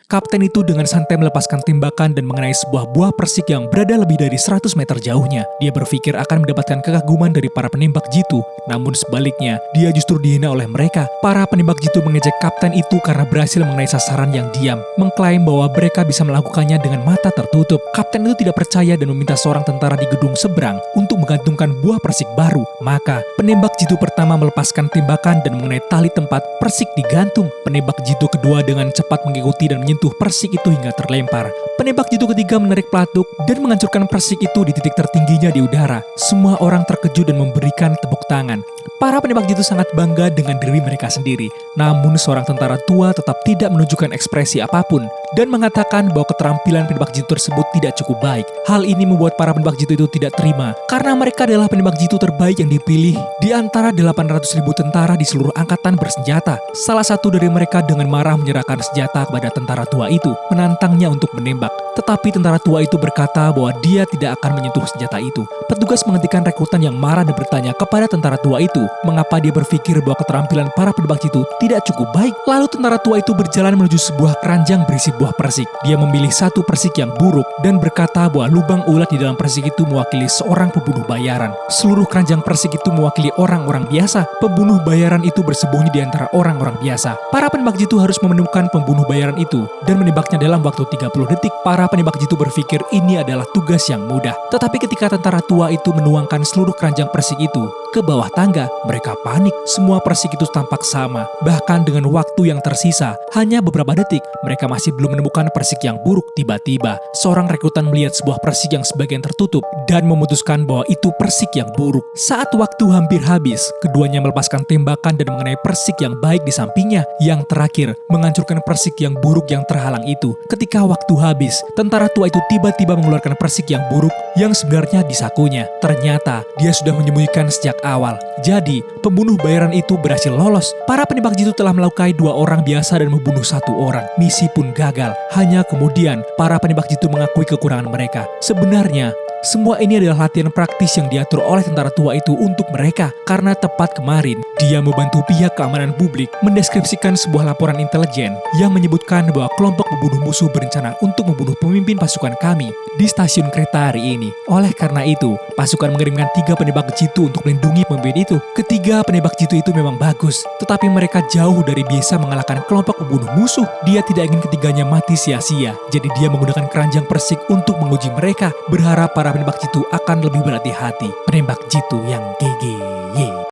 Kapten itu dengan santai melepaskan tembakan dan mengenai sebuah buah persik yang berada lebih dari 100 meter jauhnya. Dia berpikir akan mendapatkan kekaguman dari para penembak jitu, namun sebaliknya, dia justru dihina oleh mereka. Para penembak jitu mengejek kapten itu karena berhasil mengenai sasaran yang diam, mengklaim bahwa mereka bisa melakukannya dengan mata tertutup. Kapten itu tidak percaya dan meminta seorang tentara di gedung seberang untuk menggantungkan buah persik baru. Maka, penembak jitu pertama melepaskan tembakan dan mengenai tali tempat persik digantung. Penembak jitu kedua dengan cepat mengikuti dan menyentuh persik itu hingga terlempar. Penembak jitu ketiga menarik pelatuk dan menghancurkan persik itu di titik tertingginya di udara. Semua orang terkejut dan memberikan tepuk tangan. Para penembak jitu sangat bangga dengan diri mereka sendiri. Namun seorang tentara tua tetap tidak menunjukkan ekspresi apapun dan mengatakan bahwa keterampilan penembak jitu tersebut tidak cukup baik. Hal ini membuat para penembak jitu itu tidak terima karena mereka adalah penembak jitu terbaik yang dipilih di antara 800.000 tentara di seluruh angkatan bersenjata. Salah satu dari mereka dengan marah menyerahkan senjata kepada tentara tua itu, menantangnya untuk menembak. Tetapi tentara tua itu berkata bahwa dia tidak akan menyentuh senjata itu. Petugas menghentikan rekrutan yang marah dan bertanya kepada tentara tua itu, mengapa dia berpikir bahwa keterampilan para penembak jitu tidak cukup baik. Lalu tentara tua itu berjalan menuju sebuah keranjang berisi buah persik. Dia memilih satu persik yang buruk dan berkata bahwa lubang ulat di dalam persik itu mewakili seorang pembunuh bayaran. Seluruh keranjang persik itu mewakili orang-orang biasa. Pembunuh bayaran itu bersembunyi di antara orang-orang biasa. Para penembak jitu harus menemukan pembunuh bayaran itu dan menembaknya dalam waktu 30 detik. Para penembak jitu berpikir ini adalah tugas yang mudah. Tetapi ketika tentara tua itu menuangkan seluruh keranjang persik itu ke bawah tangga, mereka panik. Semua persik itu tampak sama. Bahkan dengan waktu yang tersisa, hanya beberapa detik, mereka masih belum menemukan persik yang buruk. Tiba-tiba, seorang rekrutan melihat sebuah persik yang sebagian tertutup dan memutuskan bahwa itu persik yang buruk. Saat waktu hampir habis, keduanya melepaskan tembakan dan mengenai persik yang baik di sampingnya. Yang terakhir, menghancurkan persik yang buruk yang terhalang itu. Ketika waktu habis, tentara tua itu tiba-tiba mengeluarkan persik yang buruk yang sebenarnya di sakunya. Ternyata, dia sudah menyembunyikan sejak awal. Jadi, pembunuh bayaran itu berhasil lolos. Para penembak jitu telah melukai 2 orang biasa dan membunuh 1 orang. Misi pun gagal. Hanya kemudian, para penembak jitu mengakui kekurangan mereka. Sebenarnya, semua ini adalah latihan praktis yang diatur oleh tentara tua itu untuk mereka. Karena tepat kemarin, dia membantu pihak keamanan publik mendeskripsikan sebuah laporan intelijen yang menyebutkan bahwa kelompok pembunuh musuh berencana untuk membunuh pemimpin pasukan kami di stasiun kereta hari ini. Oleh karena itu, pasukan mengirimkan 3 penembak jitu untuk melindungi pemimpin itu. Ketiga penembak jitu itu memang bagus, tetapi mereka jauh dari bisa mengalahkan kelompok pembunuh musuh. Dia tidak ingin ketiganya mati sia-sia, jadi dia menggunakan keranjang persik untuk menguji mereka, berharap para penembak jitu akan lebih berhati-hati. Penembak jitu yang GG.